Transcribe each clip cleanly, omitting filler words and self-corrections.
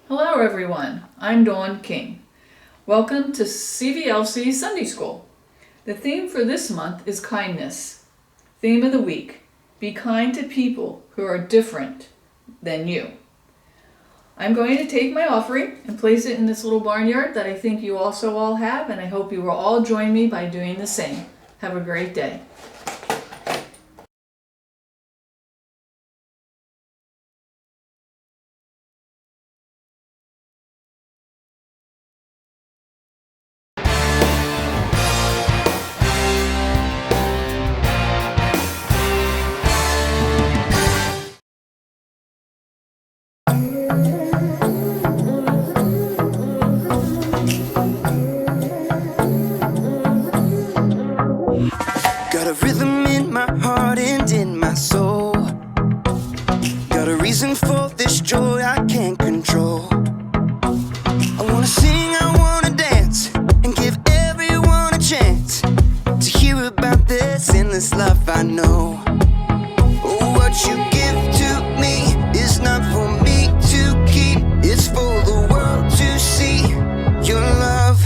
Hello everyone, I'm Dawn King. Welcome to CVLC Sunday School. The theme for this month is kindness. Theme of the week, be kind to people who are different than you. I'm going to take my offering and place it in this little barnyard that I think you also all have, and I hope you will all join me by doing the same. Have a great day. Got a rhythm in my heart and in my soul. Got a reason for this joy I can't control. I wanna sing, I wanna dance, and give everyone a chance to hear about this endless love I know. Oh, what you give to me is not for me to keep. It's for the world to see your love.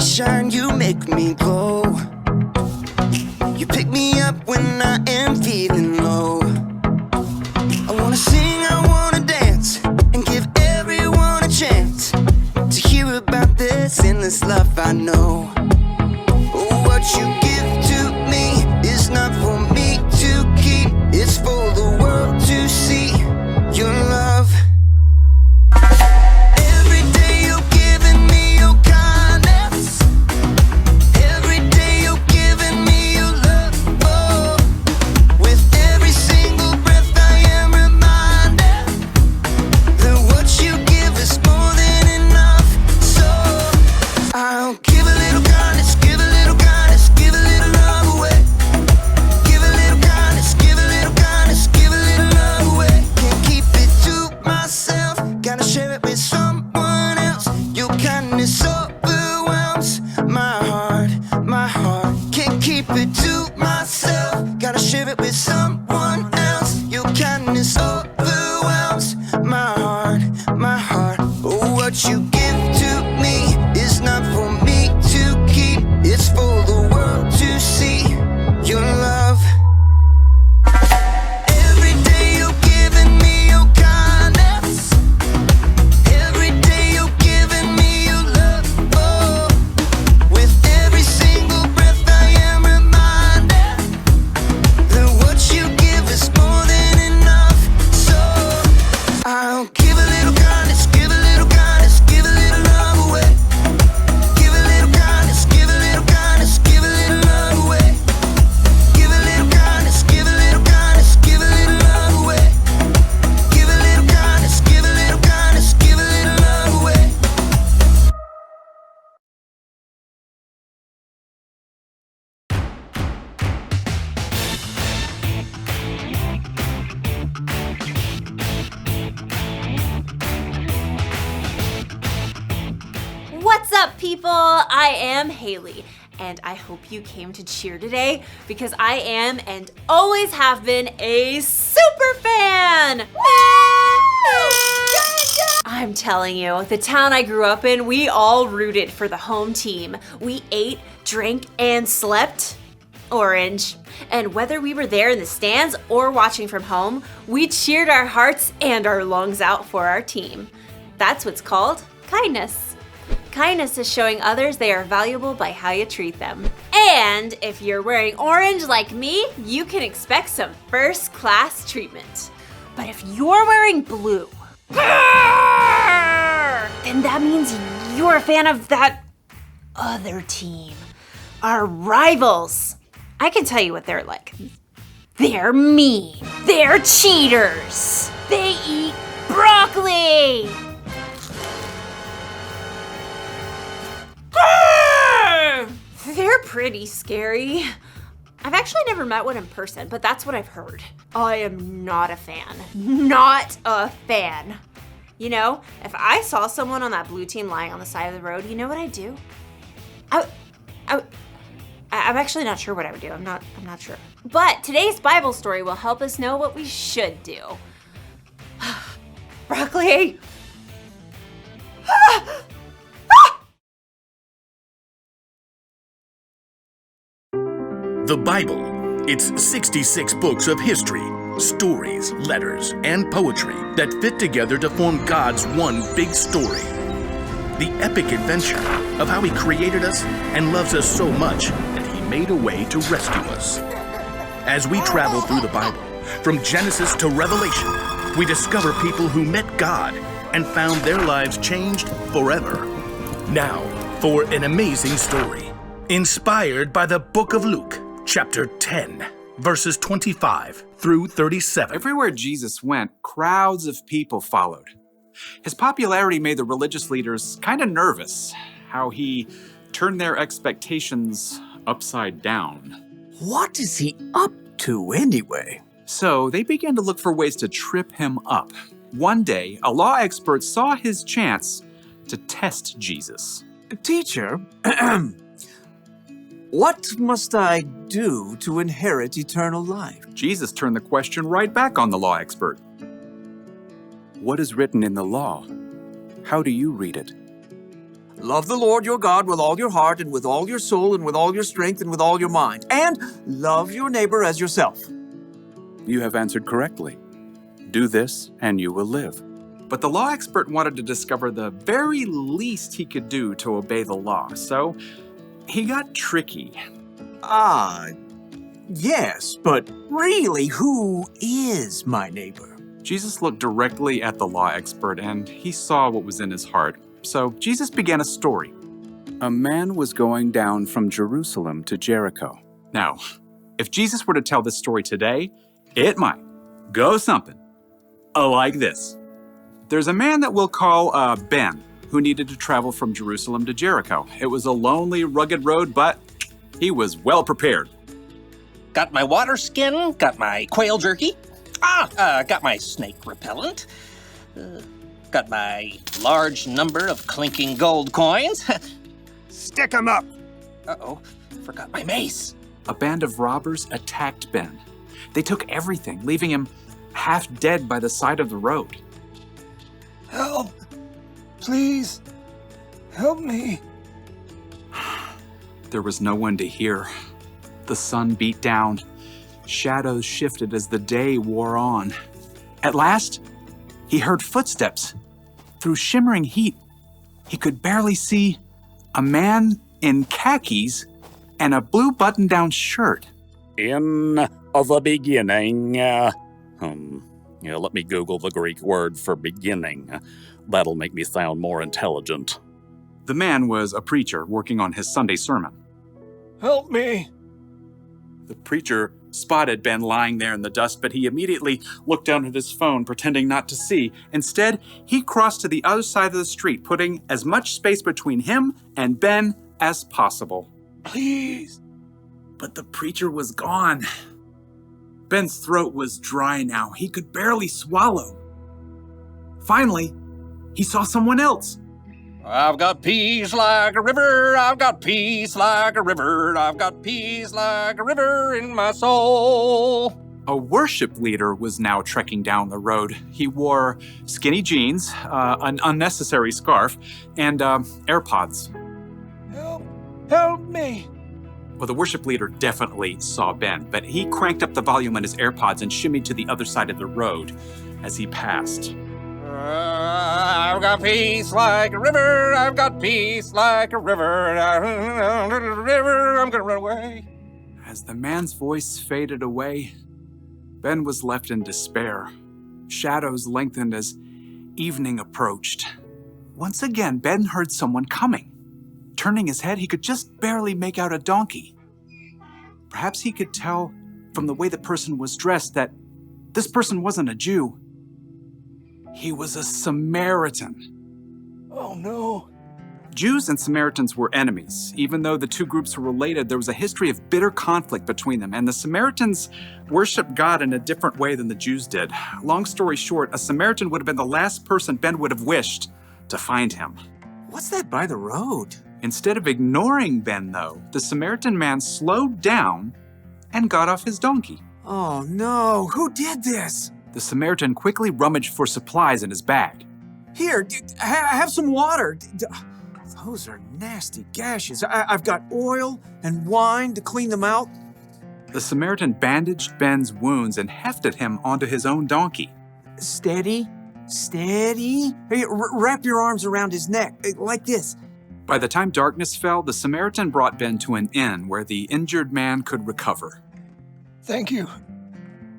Shine, you make me glow. You pick me up when I am feeling low. I wanna sing, I wanna dance, and give everyone a chance to hear about this endless love I know. Oh, what you give to me is not for me to keep. It's for the world to see your love. What's up, people? I am Haley, and I hope you came to cheer today because I am and always have been a super fan! I'm telling you, the town I grew up in, we all rooted for the home team. We ate, drank, and slept orange. And whether we were there in the stands or watching from home, we cheered our hearts and our lungs out for our team. That's what's called kindness. Kindness is showing others they are valuable by how you treat them. And if you're wearing orange like me, you can expect some first-class treatment. But if you're wearing blue, then that means you're a fan of that other team. Our rivals. I can tell you what they're like. They're mean. They're cheaters. They eat broccoli. They're pretty scary. I've actually never met one in person, but that's what I've heard. I am not a fan. Not a fan. You know, if I saw someone on that blue team lying on the side of the road, you know what I'd do? I'm actually not sure what I would do. I'm not sure. But today's Bible story will help us know what we should do. Broccoli! The Bible. It's 66 books of history, stories, letters, and poetry that fit together to form God's one big story. The epic adventure of how He created us and loves us so much that He made a way to rescue us. As we travel through the Bible, from Genesis to Revelation, we discover people who met God and found their lives changed forever. Now, for an amazing story, inspired by the book of Luke, chapter 10, verses 25 through 37. Everywhere Jesus went, crowds of people followed. His popularity made the religious leaders kind of nervous, how he turned their expectations upside down. What is he up to anyway? So they began to look for ways to trip him up. One day, a law expert saw his chance to test Jesus. Teacher, what must I do to inherit eternal life? Jesus turned the question right back on the law expert. What is written in the law? How do you read it? Love the Lord your God with all your heart and with all your soul and with all your strength and with all your mind. And love your neighbor as yourself. You have answered correctly. Do this and you will live. But the law expert wanted to discover the very least he could do to obey the law, so he got tricky. Yes, but really, who is my neighbor? Jesus looked directly at the law expert and he saw what was in his heart. So Jesus began a story. A man was going down from Jerusalem to Jericho. Now, if Jesus were to tell this story today, it might go something like this. There's a man that we'll call Ben, who needed to travel from Jerusalem to Jericho. It was a lonely, rugged road, but he was well prepared. Got my water skin, got my quail jerky, got my snake repellent, got my large number of clinking gold coins. Stick 'em up! Uh-oh, forgot my mace. A band of robbers attacked Ben. They took everything, leaving him half dead by the side of the road. Help! Please, help me. There was no one to hear. The sun beat down. Shadows shifted as the day wore on. At last, he heard footsteps. Through shimmering heat, he could barely see a man in khakis and a blue button-down shirt. In the beginning, let me Google the Greek word for beginning. That'll make me sound more intelligent. The man was a preacher working on his Sunday sermon. Help me! The preacher spotted Ben lying there in the dust, but he immediately looked down at his phone, pretending not to see. Instead, he crossed to the other side of the street, putting as much space between him and Ben as possible. Please! But the preacher was gone. Ben's throat was dry now. He could barely swallow. Finally, he saw someone else. I've got peace like a river, I've got peace like a river, I've got peace like a river in my soul. A worship leader was now trekking down the road. He wore skinny jeans, an unnecessary scarf, and AirPods. Help me! Well, the worship leader definitely saw Ben, but he cranked up the volume on his AirPods and shimmied to the other side of the road as he passed. I've got peace like a river, I've got peace like a river, I'm gonna run away. As the man's voice faded away, Ben was left in despair. Shadows lengthened as evening approached. Once again, Ben heard someone coming. Turning his head, he could just barely make out a donkey. Perhaps he could tell from the way the person was dressed that this person wasn't a Jew. He was a Samaritan. Oh no. Jews and Samaritans were enemies. Even though the two groups were related, there was a history of bitter conflict between them, and the Samaritans worshiped God in a different way than the Jews did. Long story short, a Samaritan would have been the last person Ben would have wished to find him. What's that by the road? Instead of ignoring Ben, though, the Samaritan man slowed down and got off his donkey. Oh no, who did this? The Samaritan quickly rummaged for supplies in his bag. Here, have some water. Those are nasty gashes. I've got oil and wine to clean them out. The Samaritan bandaged Ben's wounds and hefted him onto his own donkey. Steady, steady. Hey, wrap your arms around his neck, like this. By the time darkness fell, the Samaritan brought Ben to an inn where the injured man could recover. Thank you.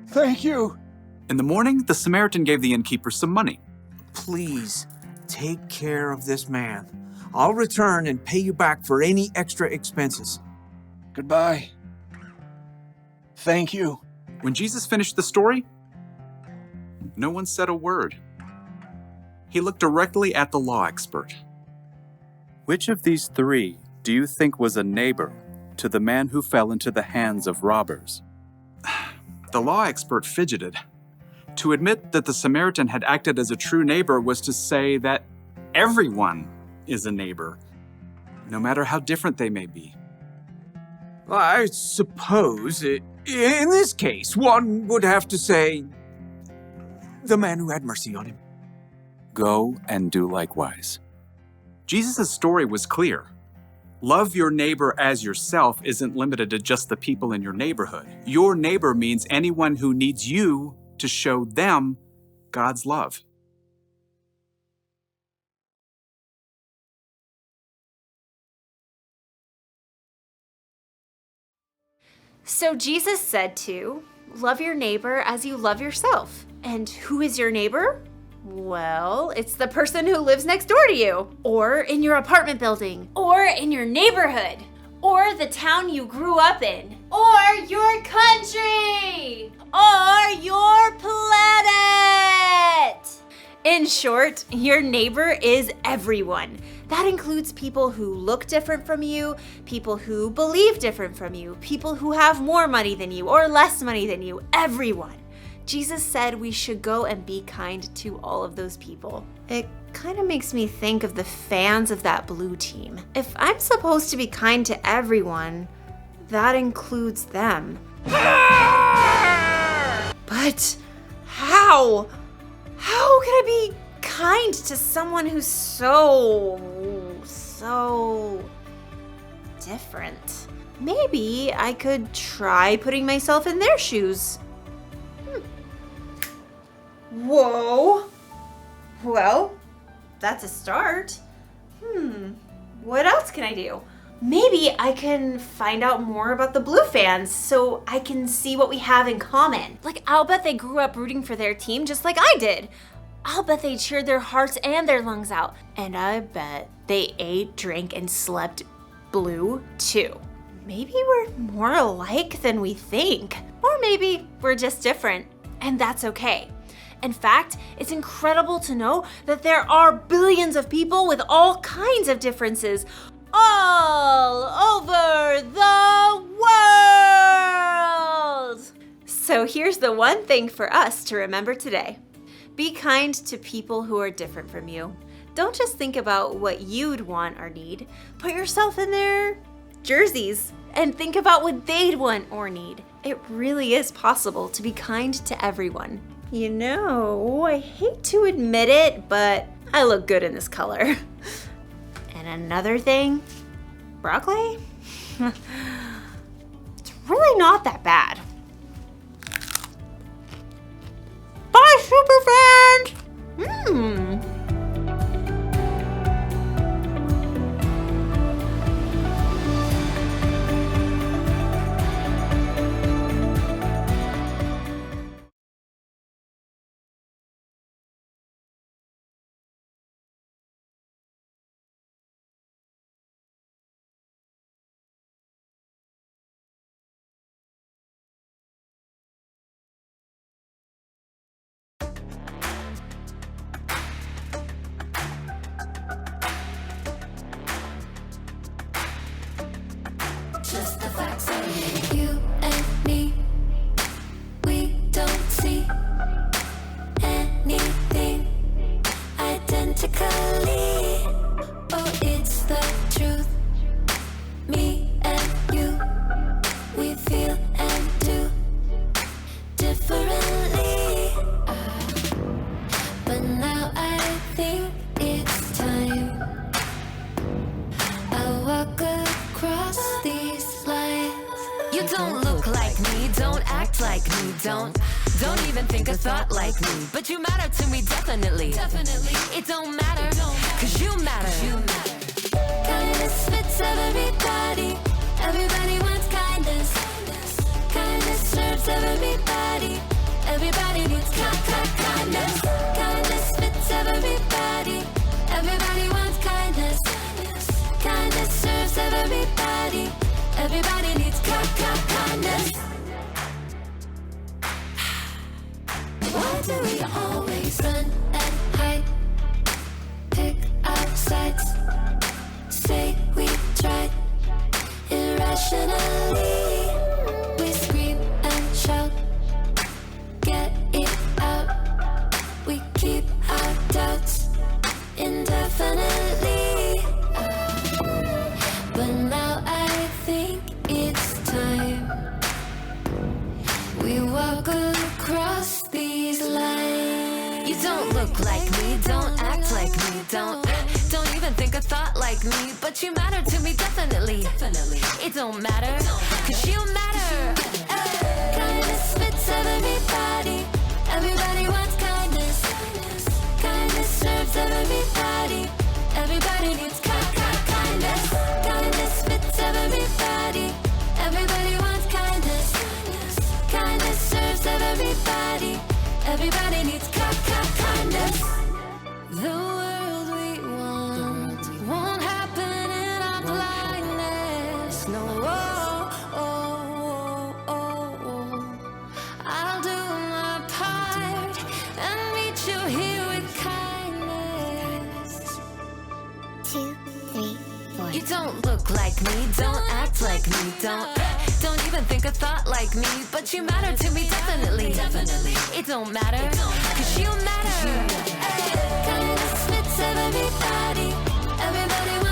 Thank you. In the morning, the Samaritan gave the innkeeper some money. Please, take care of this man. I'll return and pay you back for any extra expenses. Goodbye. Thank you. When Jesus finished the story, no one said a word. He looked directly at the law expert. Which of these three do you think was a neighbor to the man who fell into the hands of robbers? The law expert fidgeted. To admit that the Samaritan had acted as a true neighbor was to say that everyone is a neighbor, no matter how different they may be. I suppose, in this case, one would have to say, the man who had mercy on him. Go and do likewise. Jesus' story was clear. Love your neighbor as yourself isn't limited to just the people in your neighborhood. Your neighbor means anyone who needs you to show them God's love. So Jesus said to love your neighbor as you love yourself. And who is your neighbor? Well, it's the person who lives next door to you, or in your apartment building, or in your neighborhood, or the town you grew up in, or your country, or your planet. In short, your neighbor is everyone. That includes people who look different from you, people who believe different from you, people who have more money than you or less money than you, everyone. Jesus said we should go and be kind to all of those people. It kind of makes me think of the fans of that blue team. If I'm supposed to be kind to everyone, that includes them. But how? How can I be kind to someone who's so different? Maybe I could try putting myself in their shoes. Whoa. Well, that's a start. What else can I do? Maybe I can find out more about the Blue fans so I can see what we have in common. Like, I'll bet they grew up rooting for their team just like I did. I'll bet they cheered their hearts and their lungs out. And I bet they ate, drank, and slept blue too. Maybe we're more alike than we think. Or maybe we're just different, and that's okay. In fact, it's incredible to know that there are billions of people with all kinds of differences all over the world. So here's the one thing for us to remember today. Be kind to people who are different from you. Don't just think about what you'd want or need. Put yourself in their jerseys and think about what they'd want or need. It really is possible to be kind to everyone. You know, I hate to admit it, but I look good in this color. And another thing, broccoli? It's really not that bad. Bye, superfans! don't look like me, don't act like me, don't even think a thought like me. But you matter to me, definitely. It don't matter, cause you matter. Kindness fits everybody. Everybody wants kindness. Kindness serves everybody. Everybody needs kindness. Kindness fits everybody. Everybody wants kindness. Kindness serves everybody. Everybody needs kindness. Why do we always run and hide? Pick our sides. Say we tried. Irrationally, we scream and shout. Get it out. We keep our doubts indefinitely. But now I think it's time we walk across these lines. You don't look like me, don't act like me, don't even think a thought like me. But you matter to me, definitely. It don't matter, cause you matter. Kindness fits everybody. Everybody wants kindness. Kindness serves everybody. Everybody needs kindness. Kindness fits everybody. Everybody wants kindness. Kindness serves everybody. Everybody needs kindness. The world we want won't happen in our blindness. No, I'll do my part and meet you here with kindness. 2, 3, 4. You don't look like me, don't act like me, don't even think a thought like me. But you matter to me, definitely. It don't matter, cause you matter. Kindness fits everybody. Everybody wants